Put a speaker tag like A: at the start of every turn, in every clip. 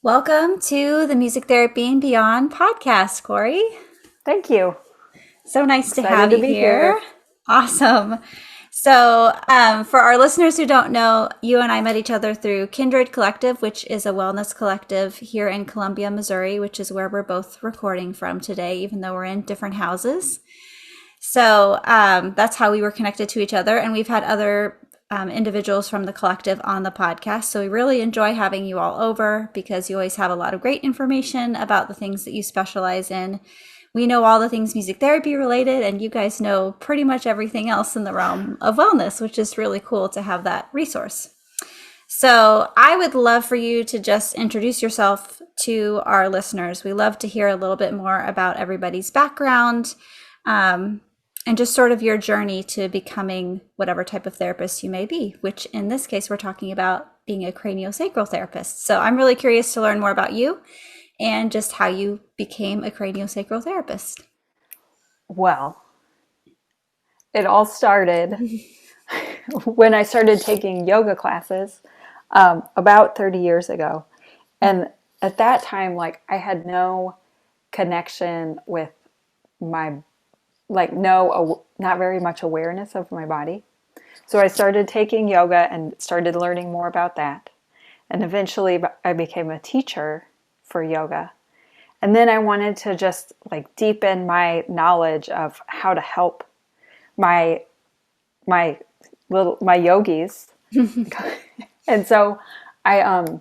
A: Welcome to the Music Therapy and Beyond podcast, Corri.
B: Thank you.
A: So nice to
B: Excited
A: have
B: to
A: you
B: be
A: here.
B: here.
A: Awesome. So, for our listeners who don't know, you and I met each other through Kindred Collective, which is a wellness collective here in Columbia, Missouri, which is where we're both recording from today, even though we're in different houses. So that's how we were connected to each other. And we've had other individuals from the collective on the podcast. So we really enjoy having you all over because you always have a lot of great information about the things that you specialize in. We know all the things music therapy related, and you guys know pretty much everything else in the realm of wellness, which is really cool to have that resource. So I would love for you to just introduce yourself to our listeners. We love to hear a little bit more about everybody's background, and just sort of your journey to becoming whatever type of therapist you may be, which in this case, we're talking about being a craniosacral therapist. So I'm really curious to learn more about you and just how you became a craniosacral therapist.
B: Well, it all started when I started taking yoga classes about 30 years ago. And at that time, I had no connection with my, not very much awareness of my body. So I started taking yoga and started learning more about that. And eventually I became a teacher for yoga. And then I wanted to just deepen my knowledge of how to help my yogis. And so I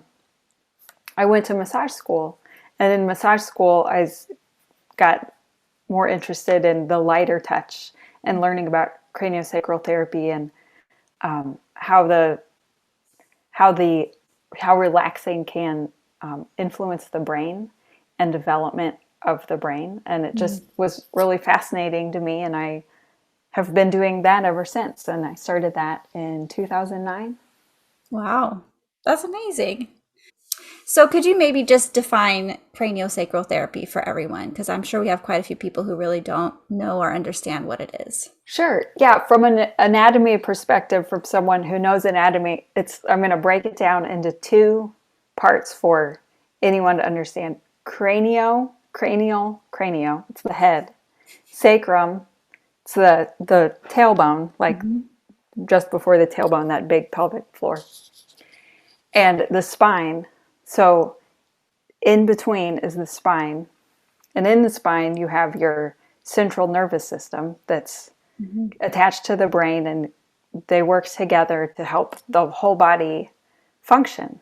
B: went to massage school, and in massage school I got more interested in the lighter touch and learning about craniosacral therapy and how relaxing can influence the brain and development of the brain. And it just was really fascinating to me. And I have been doing that ever since. And I started that in 2009.
A: Wow, that's amazing. So could you maybe just define craniosacral therapy for everyone? Because I'm sure we have quite a few people who really don't know or understand what it is.
B: Sure. Yeah. From an anatomy perspective, from someone who knows anatomy, I'm going to break it down into two parts for anyone to understand. Cranial, it's the head. Sacrum, it's the tailbone, just before the tailbone, that big pelvic floor. And the spine. So in between is the spine. And in the spine, you have your central nervous system that's attached to the brain, and they work together to help the whole body function.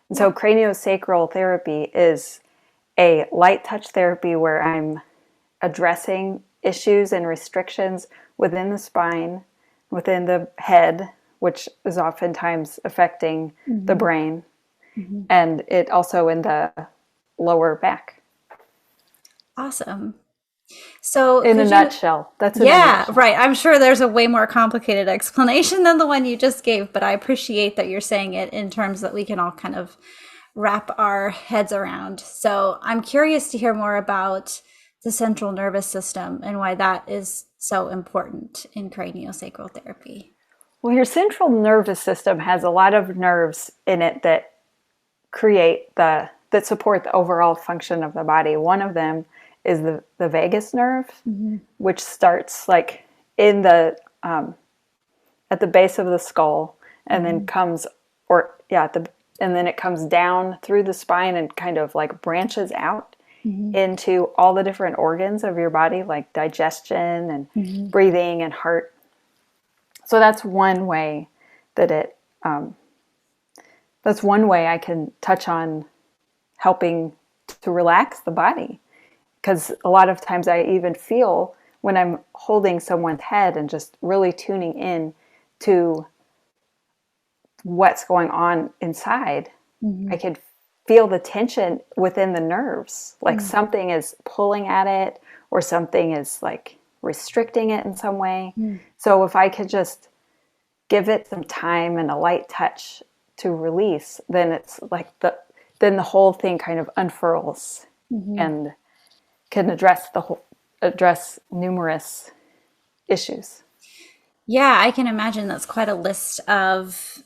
B: And so craniosacral therapy is a light touch therapy where I'm addressing issues and restrictions within the spine, within the head, which is oftentimes affecting the brain, and it also in the lower back.
A: Awesome. So
B: in a nutshell, that's in a nutshell.
A: Right. I'm sure there's a way more complicated explanation than the one you just gave, but I appreciate that you're saying it in terms that we can all kind of wrap our heads around. So I'm curious to hear more about the central nervous system and why that is so important in craniosacral therapy.
B: Well, your central nervous system has a lot of nerves in it that support the overall function of the body. One of them is the vagus nerve, which starts in the at the base of the skull, and then comes and then it comes down through the spine and kind of branches out into all the different organs of your body, like digestion and breathing and heart. So that's one way that that's one way I can touch on helping to relax the body. Because a lot of times I even feel when I'm holding someone's head and just really tuning in to what's going on inside, I could feel the tension within the nerves. Something is pulling at it, or something is restricting it in some way. So if I could just give it some time and a light touch to release, then it's then the whole thing kind of unfurls and can address numerous issues.
A: Yeah, I can imagine that's quite a list of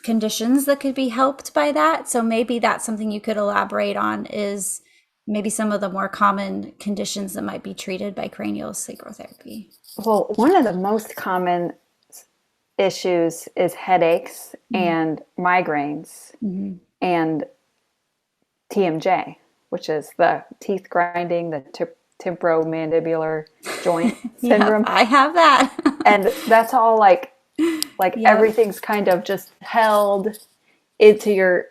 A: conditions that could be helped by that. So maybe that's something you could elaborate on, is maybe some of the more common conditions that might be treated by craniosacral therapy.
B: Well, one of the most common issues is headaches and migraines and TMJ, which is the teeth grinding, the temporomandibular joint syndrome.
A: I have that.
B: And that's all like everything's kind of just held into your,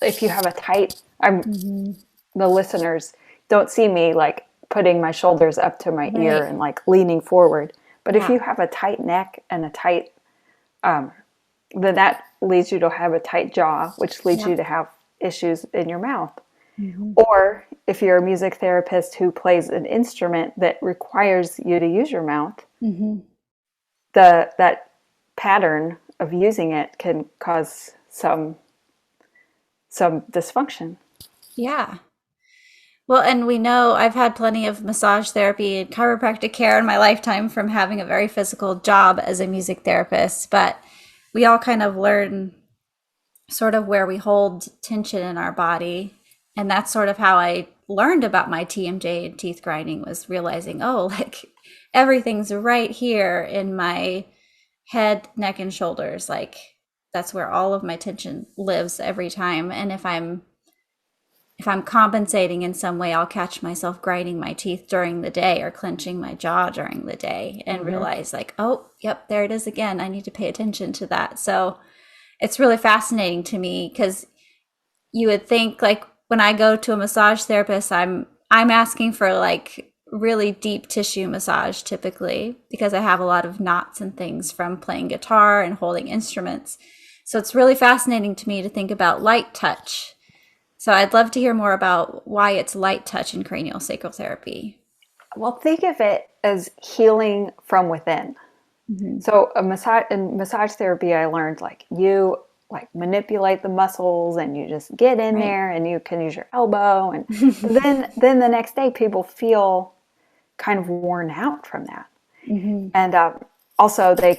B: if you have a tight, the listeners don't see me like putting my shoulders up to my ear and like leaning forward. But if you have a tight neck and a tight, then that leads you to have a tight jaw, which leads you to have issues in your mouth. Or if you're a music therapist who plays an instrument that requires you to use your mouth, that pattern of using it can cause some dysfunction.
A: Yeah. Well, and we know I've had plenty of massage therapy and chiropractic care in my lifetime from having a very physical job as a music therapist, but we all kind of learn sort of where we hold tension in our body. And that's sort of how I learned about my TMJ and teeth grinding, was realizing, oh, like everything's right here in my head, neck, and shoulders. Like that's where all of my tension lives every time. And if I'm compensating in some way, I'll catch myself grinding my teeth during the day or clenching my jaw during the day and realize like, oh, yep, there it is again. I need to pay attention to that. So it's really fascinating to me, because you would think like when I go to a massage therapist, I'm asking for like really deep tissue massage typically, because I have a lot of knots and things from playing guitar and holding instruments. So it's really fascinating to me to think about light touch. So I'd love to hear more about why it's light touch in craniosacral therapy.
B: Well, think of it as healing from within. So in massage therapy, I learned like you like manipulate the muscles and you just get in there and you can use your elbow. And then the next day people feel kind of worn out from that. And also the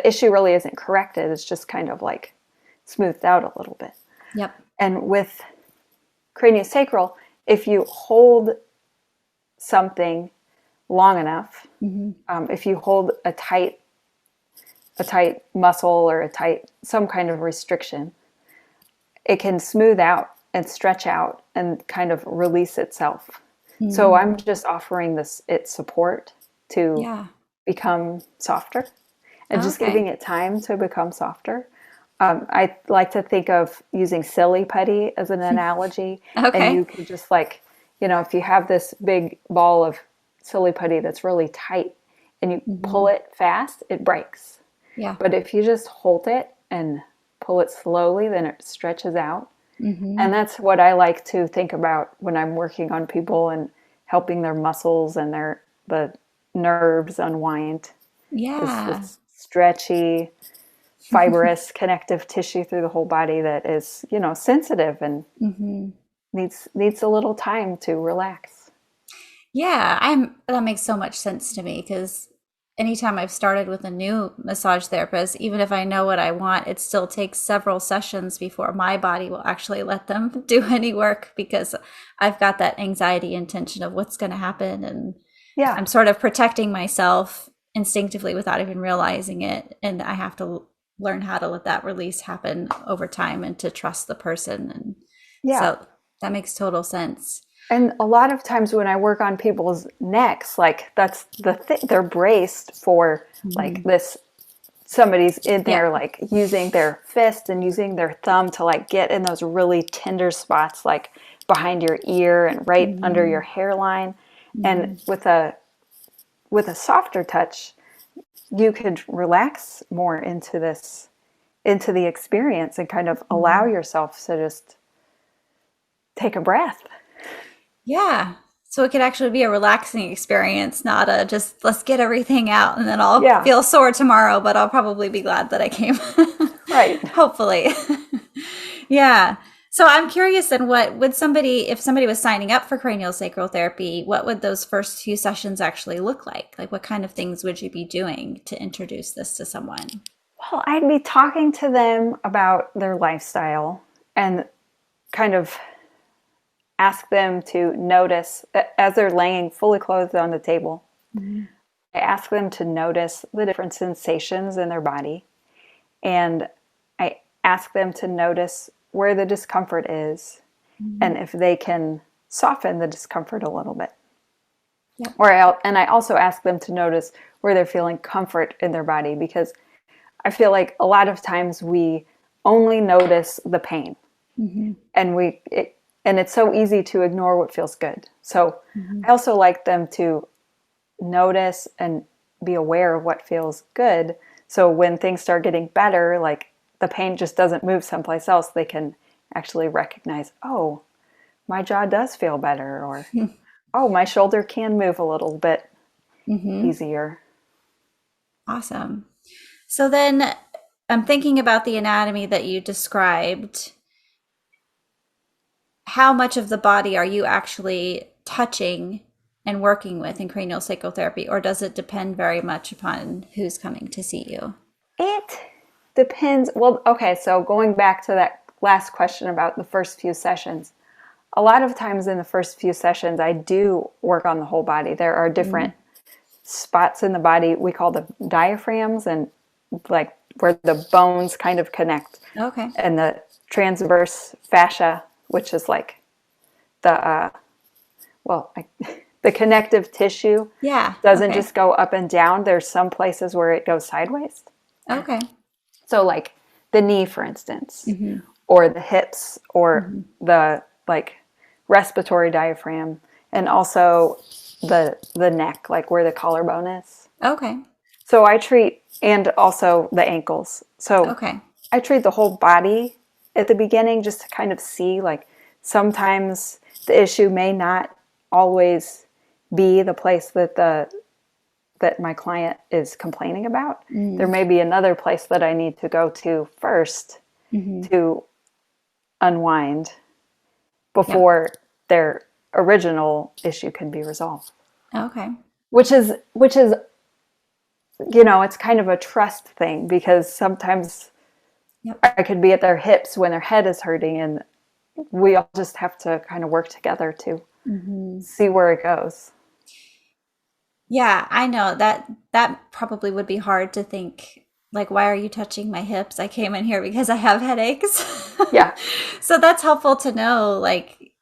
B: issue really isn't corrected. It's just kind of like smoothed out a little bit.
A: Yep.
B: And with craniosacral, if you hold something long enough, if you hold a tight muscle or some kind of restriction, it can smooth out and stretch out and kind of release itself. So I'm just offering it support to become softer and just giving it time to become softer. I like to think of using silly putty as an analogy. And you could just like, if you have this big ball of silly putty that's really tight and you pull it fast, it breaks.
A: Yeah.
B: But if you just hold it and pull it slowly, then it stretches out. And that's what I like to think about when I'm working on people and helping their muscles and the nerves unwind.
A: Yeah.
B: This stretchy, fibrous connective tissue through the whole body that is, sensitive and needs a little time to relax.
A: Yeah, that makes so much sense to me, because anytime I've started with a new massage therapist, even if I know what I want, it still takes several sessions before my body will actually let them do any work, because I've got that anxiety and tension of what's going to happen. And I'm sort of protecting myself instinctively without even realizing it. And I have to learn how to let that release happen over time and to trust the person. And so that makes total sense.
B: And a lot of times when I work on people's necks, like that's the thing, they're braced for like this, somebody's in there like using their fist and using their thumb to like get in those really tender spots, like behind your ear and right under your hairline. And with a softer touch, you could relax more into the experience and kind of allow yourself to just take a breath.
A: Yeah. So it could actually be a relaxing experience, not a just let's get everything out and then I'll feel sore tomorrow, but I'll probably be glad that I came.
B: Right.
A: Hopefully. Yeah. So I'm curious then, if somebody was signing up for craniosacral therapy, what would those first few sessions actually look like? Like what kind of things would you be doing to introduce this to someone?
B: Well, Well, I'd be talking to them about their lifestyle and kind of ask them to notice as they're laying fully clothed on the table. Mm-hmm. I ask them to notice the different sensations in their body. And I ask them to notice where the discomfort is, mm-hmm. and if they can soften the discomfort a little bit. Yeah. I also ask them to notice where they're feeling comfort in their body, because I feel like a lot of times we only notice the pain, mm-hmm. and it's so easy to ignore what feels good. So mm-hmm. I also like them to notice and be aware of what feels good. So when things start getting better, like the pain just doesn't move someplace else, they can actually recognize, oh, my jaw does feel better, or oh, my shoulder can move a little bit mm-hmm. easier.
A: Awesome. So then I'm thinking about the anatomy that you described. How much of the body are you actually touching and working with in craniosacral therapy, or does it depend very much upon who's coming to see you?
B: It depends. Well, okay, so going back to that last question about the first few sessions, a lot of times in the first few sessions, I do work on the whole body. There are different spots in the body we call the diaphragms, and like where the bones kind of connect.
A: Okay.
B: And the transverse fascia, which is like the the connective tissue.
A: Yeah.
B: Doesn't just go up and down. There's some places where it goes sideways.
A: Okay.
B: So like the knee, for instance,
A: mm-hmm.
B: or the hips, or
A: mm-hmm.
B: the like respiratory diaphragm, and also the neck, like where the collarbone is.
A: Okay.
B: So I treat, and also the ankles. So
A: okay.
B: I treat the whole body at the beginning, just to kind of see, like, sometimes the issue may not always be the place that my client is complaining about. Mm. There may be another place that I need to go to first mm-hmm. to unwind before their original issue can be resolved.
A: Okay.
B: Which is, you know, it's kind of a trust thing, because sometimes I could be at their hips when their head is hurting, and we all just have to kind of work together to mm-hmm. see where it goes.
A: Yeah, I know that probably would be hard to think, like, why are you touching my hips? I came in here because I have headaches.
B: Yeah.
A: So that's helpful to know, like,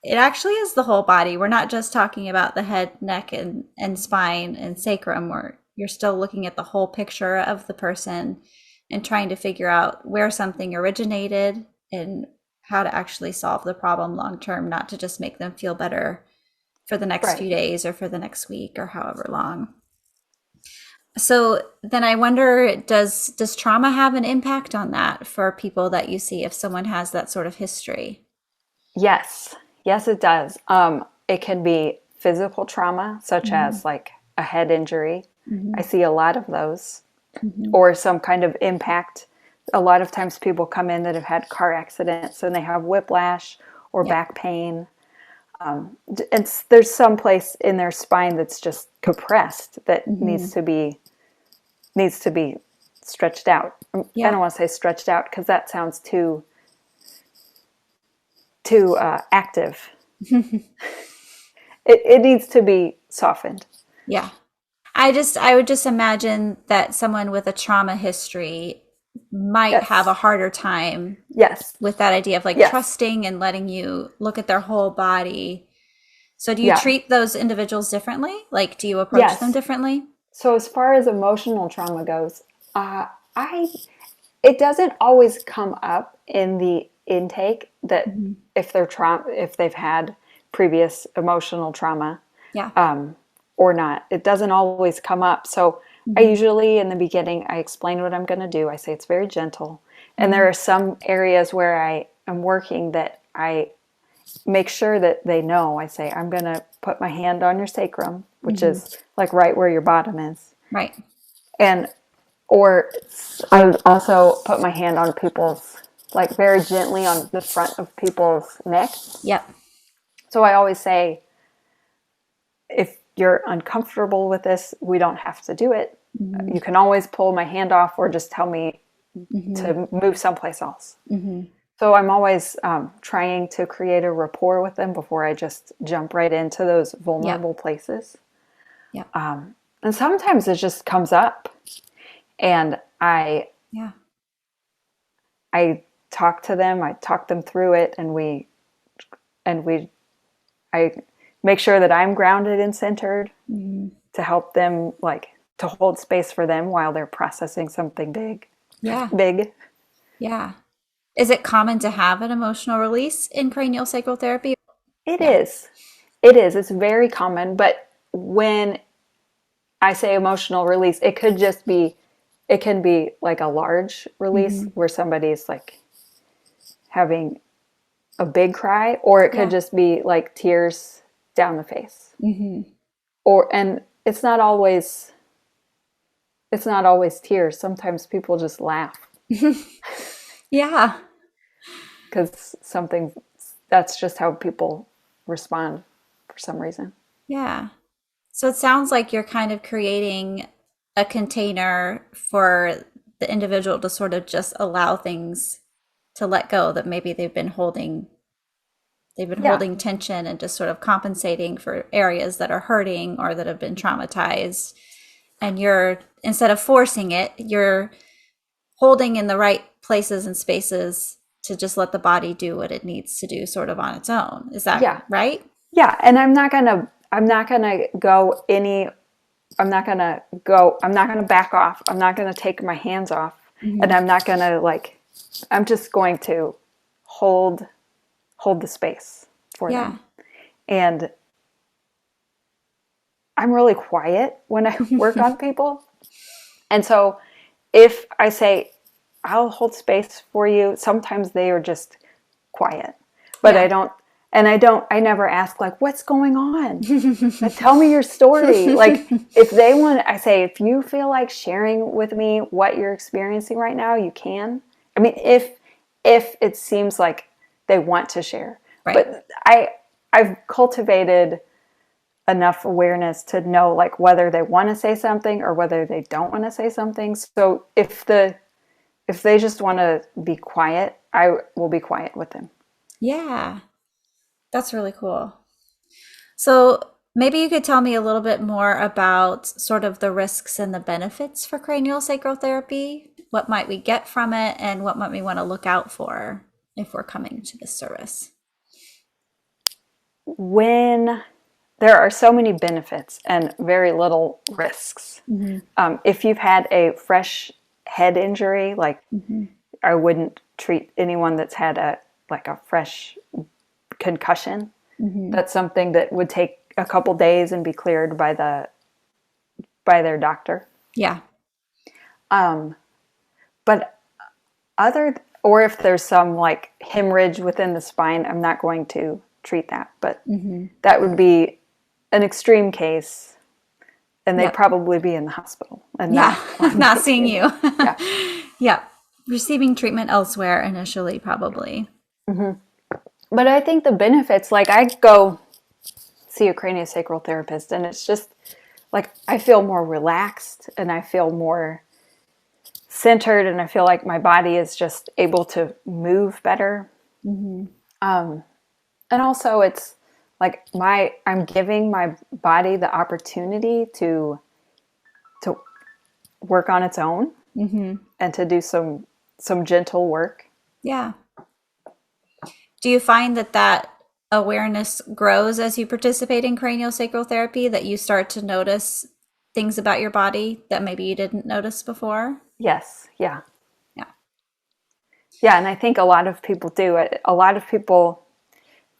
A: it actually is the whole body. We're not just talking about the head, neck, and spine and sacrum. You're still looking at the whole picture of the person and trying to figure out where something originated and how to actually solve the problem long term, not to just make them feel better for the next few days or for the next week or however long. So then I wonder, does trauma have an impact on that for people that you see if someone has that sort of history?
B: Yes, it does. It can be physical trauma, such mm-hmm. as like a head injury. Mm-hmm. I see a lot of those. Mm-hmm. Or some kind of impact. A lot of times people come in that have had car accidents and they have whiplash or back pain. There's some place in their spine that's just compressed that mm-hmm. needs to be stretched out. Yeah. I don't want to say stretched out because that sounds too active. It needs to be softened.
A: Yeah. I would just imagine that someone with a trauma history might have a harder time with that idea of like trusting and letting you look at their whole body. So do you treat those individuals differently? Like, do you approach them differently?
B: So as far as emotional trauma goes, it doesn't always come up in the intake that mm-hmm. if they've had previous emotional trauma. Yeah. Or not. It doesn't always come up. So mm-hmm. I usually, in the beginning, I explain what I'm going to do. I say it's very gentle. And mm-hmm. there are some areas where I am working that I make sure that they know. I say, I'm going to put my hand on your sacrum, which mm-hmm. is like right where your bottom is.
A: Right.
B: Or I also put my hand on people's, like very gently on the front of people's necks.
A: Yep.
B: So I always say, if you're uncomfortable with this, we don't have to do it, You can always pull my hand off or just tell me to move someplace else. So I'm always trying to create a rapport with them before I just jump right into those vulnerable places.
A: Yeah.
B: And sometimes it just comes up, and I talk to them. I talk them through it, and I make sure that I'm grounded and centered to help them, like, to hold space for them while they're processing something big.
A: Yeah.
B: Big.
A: Yeah. Is it common to have an emotional release in craniosacral therapy?
B: It is. It is. It's very common. But when I say emotional release, it can be like a large release where somebody's like having a big cry, or it could just be like tears down the face. And it's not always tears. Sometimes people just laugh.
A: Yeah.
B: Because that's just how people respond for some reason.
A: Yeah. So it sounds like you're kind of creating a container for the individual to sort of just allow things to let go that maybe they've been holding tension and just sort of compensating for areas that are hurting or that have been traumatized. And you're, instead of forcing it, you're holding in the right places and spaces to just let the body do what it needs to do sort of on its own. Is that right?
B: Yeah. And I'm not going to back off. I'm not going to take my hands off, and I'm not going to I'm just going to hold the space for them. And I'm really quiet when I work on people. And so if I say, I'll hold space for you, sometimes they are just quiet. But I never ask, like, what's going on? Like, tell me your story. Like, if you feel like sharing with me what you're experiencing right now, you can. I mean, if it seems like they want to share.
A: Right.
B: But I've cultivated enough awareness to know, like, whether they want to say something or whether they don't want to say something. So if they just want to be quiet, I will be quiet with them.
A: Yeah. That's really cool. So maybe you could tell me a little bit more about sort of the risks and the benefits for craniosacral therapy. What might we get from it, and what might we want to look out for if we're coming to this service?
B: When there are so many benefits and very little risks. If you've had a fresh head injury, like I wouldn't treat anyone that's had a fresh concussion. That's something that would take a couple days and be cleared by their doctor.
A: Yeah.
B: But or if there's some like hemorrhage within the spine, I'm not going to treat that. But that would be an extreme case, and they'd probably be in the hospital and
A: not seeing you.
B: Yeah.
A: Yeah. Receiving treatment elsewhere initially, probably.
B: But I think the benefits, like, I go see a craniosacral therapist, and it's just like I feel more relaxed, and I feel more centered, and I feel like my body is just able to move better. And also it's like I'm giving my body the opportunity to work on its own and to do some gentle work.
A: Yeah. Do you find that awareness grows as you participate in craniosacral therapy, that you start to notice things about your body that maybe you didn't notice before?
B: Yes. Yeah.
A: Yeah.
B: Yeah. And I think a lot of people do. A lot of people,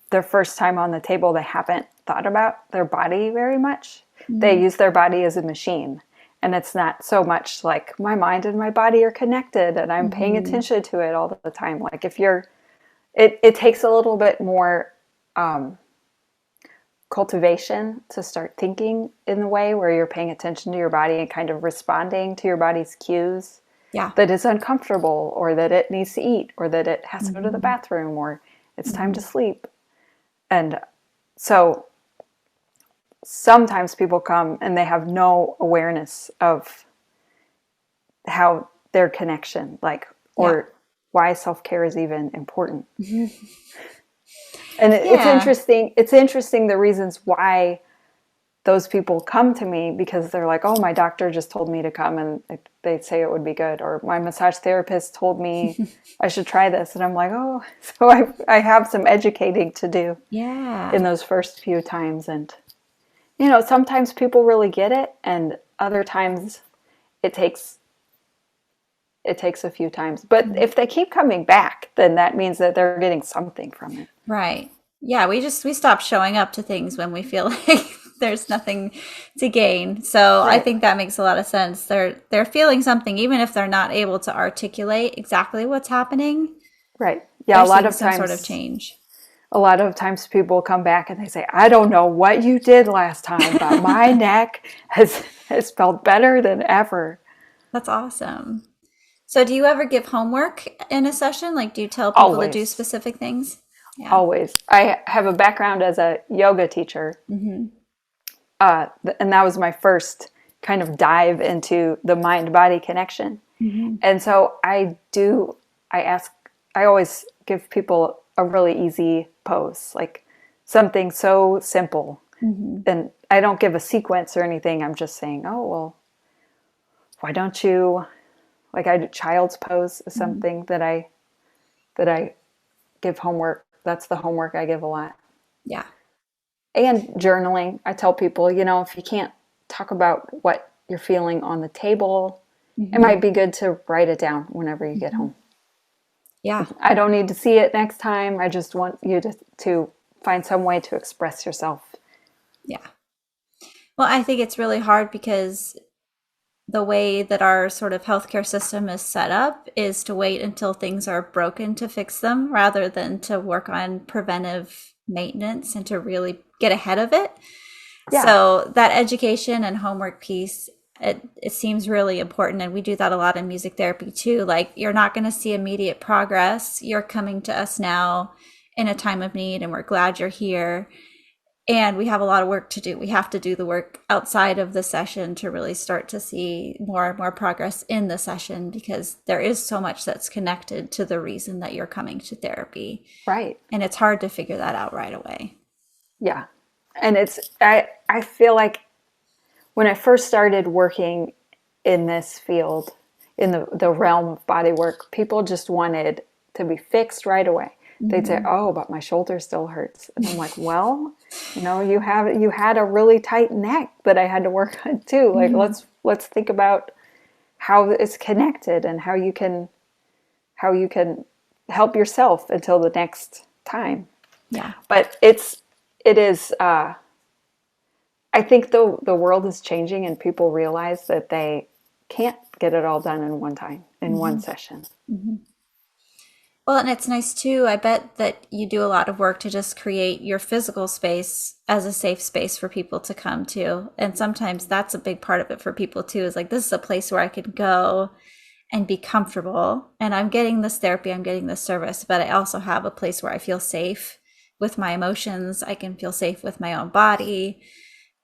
B: their first time on the table, they haven't thought about their body very much. They use their body as a machine. And it's not so much like my mind and my body are connected and I'm paying attention to it all the time. Like it takes a little bit more cultivation to start thinking in the way where you're paying attention to your body and kind of responding to your body's cues.
A: Yeah.
B: That it's uncomfortable, or that it needs to eat, or that it has to go to the bathroom, or it's time to sleep. And so sometimes people come and they have no awareness of how their connection, like, or why self-care is even important. And it's interesting. It's interesting the reasons why those people come to me, because they're like, oh, my doctor just told me to come and they say it would be good. Or my massage therapist told me I should try this. And I'm like, oh, so I have some educating to do in those first few times. And, you know, sometimes people really get it. And other times it takes a few times. But if they keep coming back, then that means that they're getting something from it.
A: Right. Yeah, we stop showing up to things when we feel like there's nothing to gain. So I think that makes a lot of sense. They're feeling something, even if they're not able to articulate exactly what's happening.
B: Right. Yeah, a lot of
A: some
B: times
A: sort of change.
B: A lot of times people come back and they say, I don't know what you did last time, but my neck has felt better than ever.
A: That's awesome. So do you ever give homework in a session? Like, do you tell people to do specific things?
B: Yeah. Always. I have a background as a yoga teacher. Mm-hmm. And that was my first kind of dive into the mind-body connection. Mm-hmm. And so I always give people a really easy pose, like something so simple. Mm-hmm. And I don't give a sequence or anything. I'm just saying, oh, well, why don't you, like, I do child's pose is something that I give homework. That's the homework I give a lot.
A: Yeah.
B: And journaling. I tell people, you know, if you can't talk about what you're feeling on the table, it might be good to write it down whenever you get home.
A: Yeah.
B: I don't need to see it next time. I just want you to find some way to express yourself.
A: Yeah. Well, I think it's really hard because the way that our sort of healthcare system is set up is to wait until things are broken to fix them rather than to work on preventive maintenance and to really get ahead of it. Yeah. So that education and homework piece, it seems really important. And we do that a lot in music therapy too. Like, you're not going to see immediate progress. You're coming to us now in a time of need, and we're glad you're here. And we have a lot of work to do. We have to do the work outside of the session to really start to see more and more progress in the session, because there is so much that's connected to the reason that you're coming to therapy.
B: Right.
A: And it's hard to figure that out right away.
B: Yeah. And I feel like when I first started working in this field, in the realm of body work, people just wanted to be fixed right away. They'd say, oh, but my shoulder still hurts. And I'm like, well, you know, you had a really tight neck that I had to work on too. Like, let's think about how it's connected and how you can help yourself until the next time.
A: Yeah.
B: But it is, I think the world is changing and people realize that they can't get it all done in one time, in one session. Mm-hmm.
A: Well, and it's nice too. I bet that you do a lot of work to just create your physical space as a safe space for people to come to. And sometimes that's a big part of it for people too, is like, this is a place where I can go and be comfortable. And I'm getting this therapy, I'm getting this service, but I also have a place where I feel safe with my emotions. I can feel safe with my own body.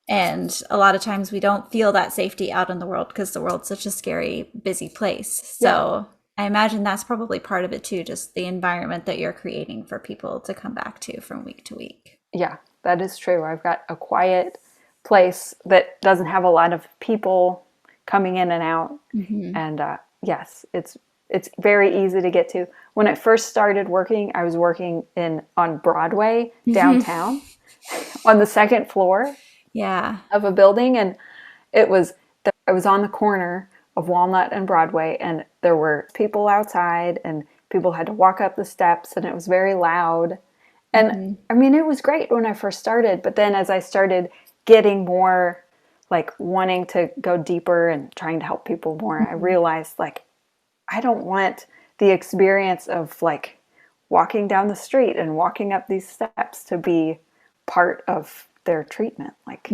A: And a lot of times we don't feel that safety out in the world because the world's such a scary, busy place. So I imagine that's probably part of it too, just the environment that you're creating for people to come back to from week to week.
B: Yeah, that is true. I've got a quiet place that doesn't have a lot of people coming in and out. Mm-hmm. And yes, it's very easy to get to. When I first started working, I was working on Broadway downtown on the second floor of a building. And I was on the corner of Walnut and Broadway, and there were people outside and people had to walk up the steps, and it was very loud. And I mean, it was great when I first started, but then as I started getting more like wanting to go deeper and trying to help people more, I realized, like, I don't want the experience of like walking down the street and walking up these steps to be part of their treatment. Like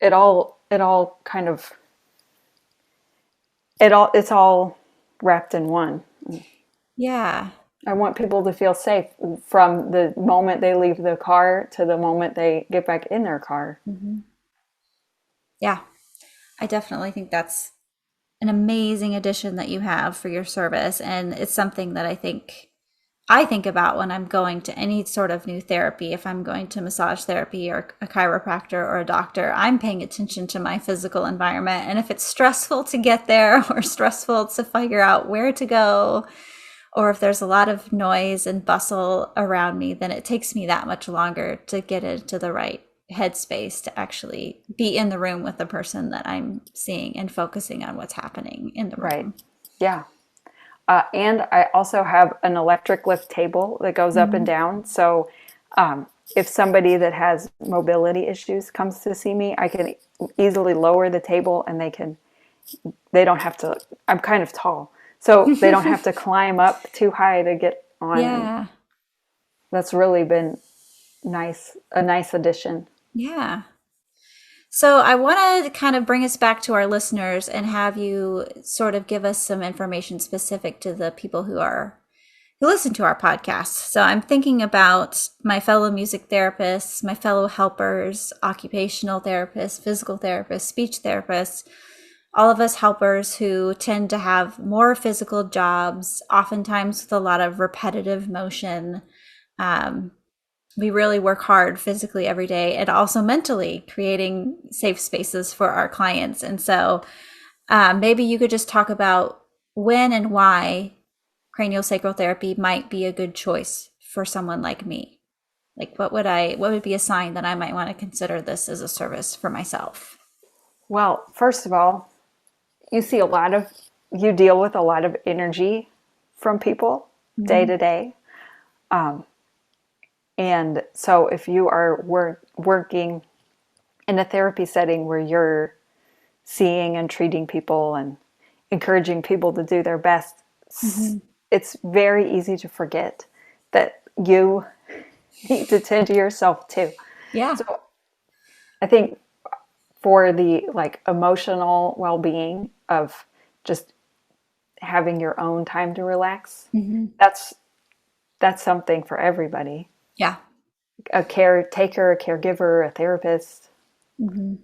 B: it all kind of, it's all wrapped in one.
A: Yeah.
B: I want people to feel safe from the moment they leave the car to the moment they get back in their car.
A: Yeah. I definitely think that's an amazing addition that you have for your service. And it's something that I think about when I'm going to any sort of new therapy. If I'm going to massage therapy or a chiropractor or a doctor, I'm paying attention to my physical environment. And if it's stressful to get there or stressful to figure out where to go, or if there's a lot of noise and bustle around me, then it takes me that much longer to get into the right headspace to actually be in the room with the person that I'm seeing and focusing on what's happening in the room.
B: Right. Yeah. And I also have an electric lift table that goes up and down. So if somebody that has mobility issues comes to see me, I can easily lower the table and they don't have to, I'm kind of tall, so they don't have to climb up too high to get on.
A: Yeah.
B: That's really been a nice addition.
A: Yeah. So I want to kind of bring us back to our listeners and have you sort of give us some information specific to the people who listen to our podcast. So I'm thinking about my fellow music therapists, my fellow helpers, occupational therapists, physical therapists, speech therapists, all of us helpers who tend to have more physical jobs, oftentimes with a lot of repetitive motion. We really work hard physically every day and also mentally creating safe spaces for our clients. And so maybe you could just talk about when and why craniosacral therapy might be a good choice for someone like me. Like what would be a sign that I might want to consider this as a service for myself?
B: Well, first of all, you deal with a lot of energy from people day to day. And so if you are working in a therapy setting where you're seeing and treating people and encouraging people to do their best, it's very easy to forget that you need to tend to yourself too.
A: Yeah.
B: So I think for the emotional well-being of just having your own time to relax, that's something for everybody.
A: Yeah.
B: A caretaker, a caregiver, a therapist. And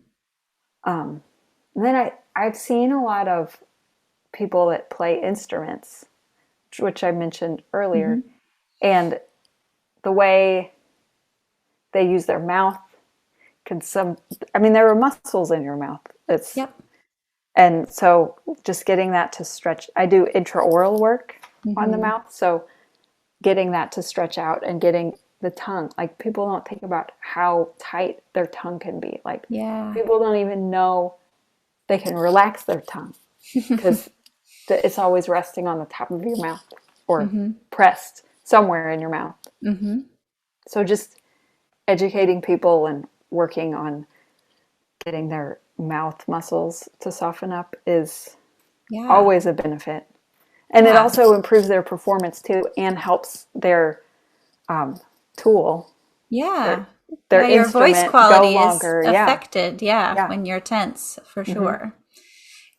B: then I've seen a lot of people that play instruments, which I mentioned earlier, and the way they use their mouth there are muscles in your mouth. And so just getting that to stretch. I do intraoral work on the mouth, so getting that to stretch out and getting the tongue, people don't think about how tight their tongue can be. People don't even know they can relax their tongue because it's always resting on the top of your mouth or pressed somewhere in your mouth. So just educating people and working on getting their mouth muscles to soften up is always a benefit. And it also improves their performance too and helps their tool. Their
A: your voice quality is affected when you're tense, for sure.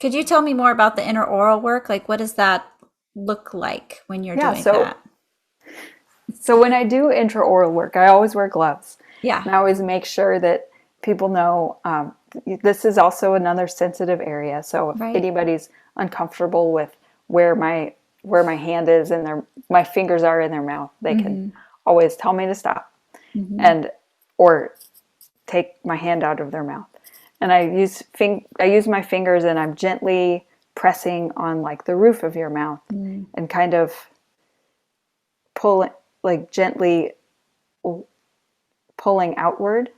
A: Could you tell me more about the intraoral work? What does that look like when you're doing that?
B: So when I do intraoral work, I always wear gloves.
A: Yeah.
B: And I always make sure that people know this is also another sensitive area. So if anybody's uncomfortable with where my hand is and my fingers are in their mouth, they can always tell me to stop or take my hand out of their mouth. And I use my fingers and I'm gently pressing on the roof of your mouth and kind of gently pulling outward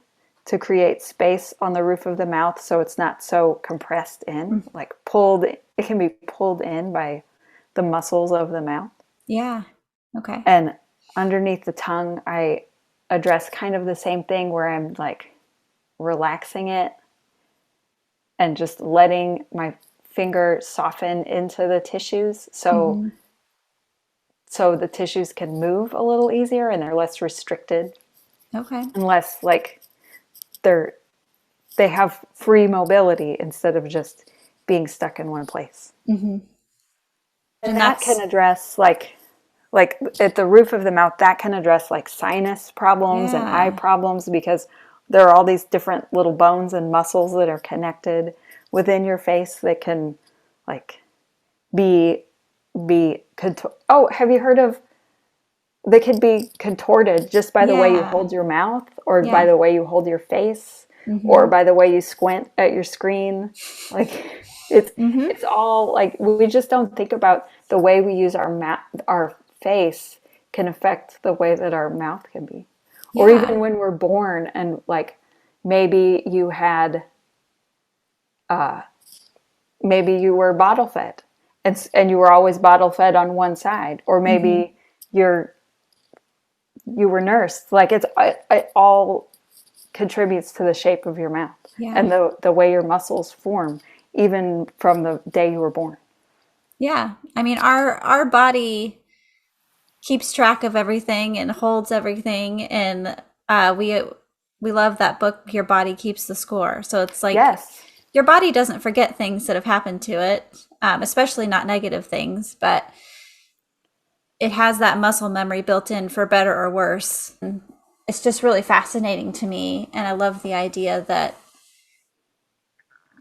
B: to create space on the roof of the mouth so it's not so compressed in, it can be pulled in by the muscles of the mouth.
A: Yeah. Okay.
B: And underneath the tongue, I address kind of the same thing where I'm relaxing it and just letting my finger soften into the tissues so the tissues can move a little easier and they're less restricted.
A: Okay.
B: And less they have free mobility instead of just being stuck in one place. And that can address at the roof of the mouth, that can address sinus problems and eye problems because there are all these different little bones and muscles that are connected within your face that can like be oh, have you heard of, they could be contorted just by the way you
A: Yeah.
B: hold your mouth, or by
A: Yeah.
B: the way you hold your face, or by the way you squint at your screen. Like it's all like, we just don't think about the way we use our face can affect the way that our mouth can be. Or
A: Yeah.
B: even when we're born, and like maybe you had maybe you were bottle fed, and you were always bottle fed on one side, or maybe you're you were nursed. Like it all contributes to the shape of your mouth
A: Yeah.
B: and the way your muscles form, even from the day you were born.
A: Yeah. I mean, our body keeps track of everything and holds everything, and we love that book, Your Body Keeps the Score. So it's like
B: Yes.
A: your body doesn't forget things that have happened to it, especially not negative things, but it has that muscle memory built in for better or worse. And it's just really fascinating to me, and I love the idea that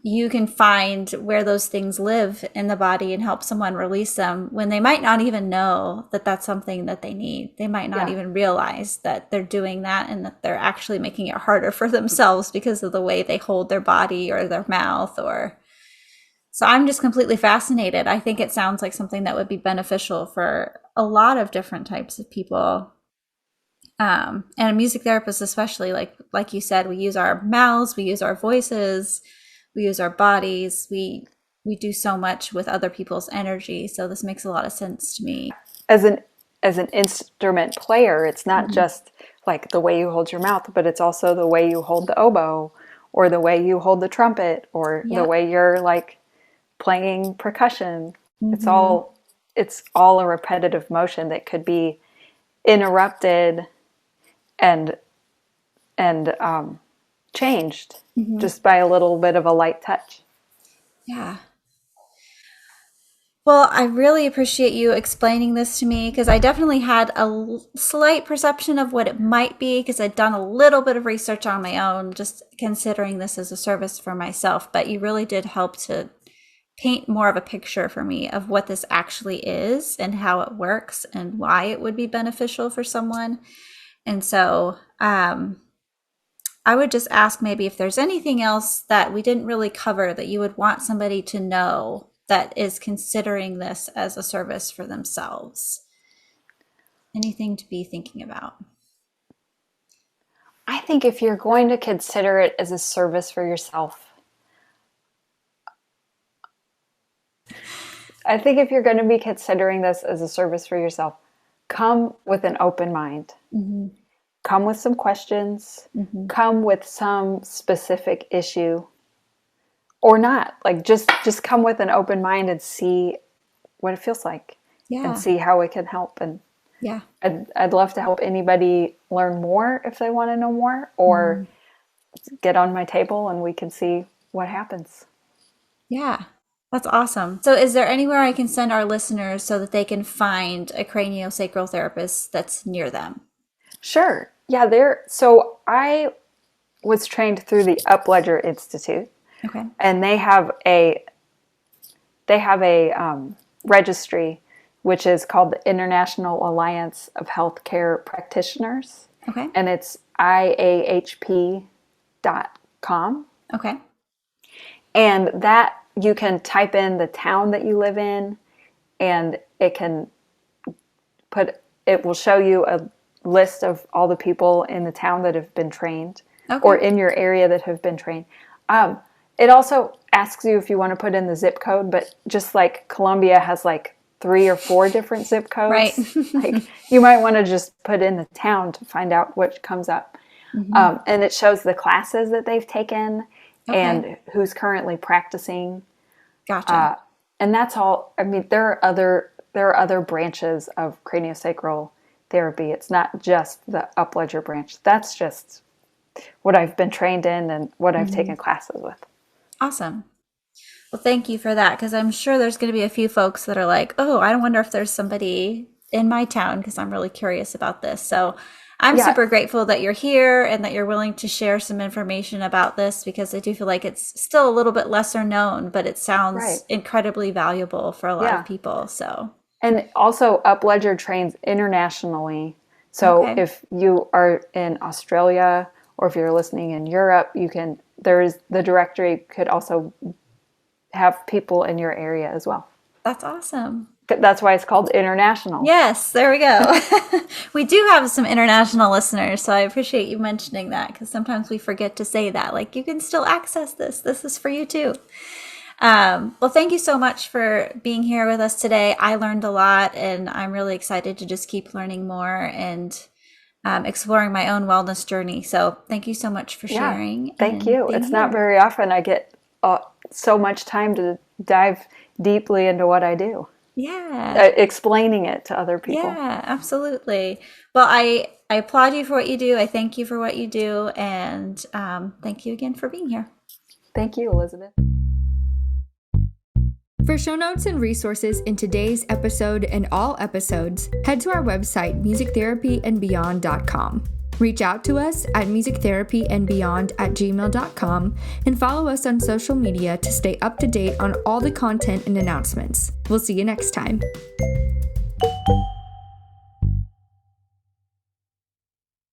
A: you can find where those things live in the body and help someone release them when they might not even know that that's something that they need. They might not
B: Yeah.
A: even realize that they're doing that, and that they're actually making it harder for themselves because of the way they hold their body or their mouth. Or so I'm just completely fascinated. I think it sounds like something that would be beneficial for a lot of different types of people. And a music therapist, especially, like you said, we use our mouths, we use our voices, we use our bodies, we do so much with other people's energy. So this makes a lot of sense to me.
B: As an instrument player, it's not just like the way you hold your mouth, but it's also the way you hold the oboe, or the way you hold the trumpet, or the
A: Yep.
B: way you're like playing percussion. It's
A: Mm-hmm.
B: all it's all a repetitive motion that could be interrupted and changed
A: Mm-hmm.
B: just by a little bit of a light touch.
A: Yeah. Well, I really appreciate you explaining this to me, because I definitely had a slight perception of what it might be, because I'd done a little bit of research on my own, just considering this as a service for myself. But you really did help to paint more of a picture for me of what this actually is and how it works and why it would be beneficial for someone. And so I would just ask maybe if there's anything else that we didn't really cover that you would want somebody to know that is considering this as a service for themselves. Anything to be thinking about?
B: I think if you're going to consider it as a service for yourself, I think if you're going to be considering this as a service for yourself, come with an open mind.
A: Mm-hmm.
B: Come with some questions.
A: Mm-hmm.
B: Come with some specific issue, or not. Like just come with an open mind and see what it feels like, and
A: Yeah.
B: see how it can help. And
A: Yeah.
B: I'd love to help anybody learn more if they want to know more, or
A: Mm-hmm.
B: get on my table and we can see what happens.
A: Yeah. That's awesome. So is there anywhere I can send our listeners so that they can find a craniosacral therapist that's near them?
B: Sure. Yeah, so I was trained through the Upledger Institute,
A: Okay.
B: and they have a registry, which is called the International Alliance of Healthcare Practitioners,
A: Okay.
B: and it's iahp.com.
A: Okay.
B: And that, you can type in the town that you live in, and it will show you a list of all the people in the town that have been trained,
A: Okay.
B: or in your area that have been trained. It also asks you if you want to put in the zip code, but just like Columbia has like 3 or 4 different zip codes,
A: Right.
B: like you might want to just put in the town to find out what comes up.
A: Mm-hmm.
B: And it shows the classes that they've taken,
A: Okay.
B: and who's currently practicing.
A: Gotcha.
B: And that's all. I mean, there are other branches of craniosacral therapy. It's not just the Upledger branch. That's just what I've been trained in and what I've taken classes with.
A: Awesome. Well, thank you for that, because I'm sure there's going to be a few folks that are like, oh, I wonder if there's somebody in my town, because I'm really curious about this. So I'm super grateful that you're here and that you're willing to share some information about this, because I do feel like it's still a little bit lesser known, but it sounds incredibly valuable for a lot of people. So, and
B: also Upledger trains internationally. So if you are in Australia or if you're listening in Europe, the directory could also have people in your area as well.
A: That's awesome.
B: That's why it's called international.
A: Yes, there we go. We do have some international listeners, so I appreciate you mentioning that, because sometimes we forget to say that. Like, you can still access this. This is for you too. Well, thank you so much for being here with us today. I learned a lot, and I'm really excited to just keep learning more and exploring my own wellness journey. So thank you so much for sharing.
B: Thank you. It's not very often I get so much time to dive deeply into what I do.
A: Yeah.
B: Explaining it to other people.
A: Yeah, absolutely. Well, I applaud you for what you do. I thank you for what you do. And thank you again for being here.
B: Thank you, Elizabeth.
C: For show notes and resources in today's episode and all episodes, head to our website, musictherapyandbeyond.com. Reach out to us at musictherapyandbeyond@gmail.com and follow us on social media to stay up to date on all the content and announcements. We'll see you next time.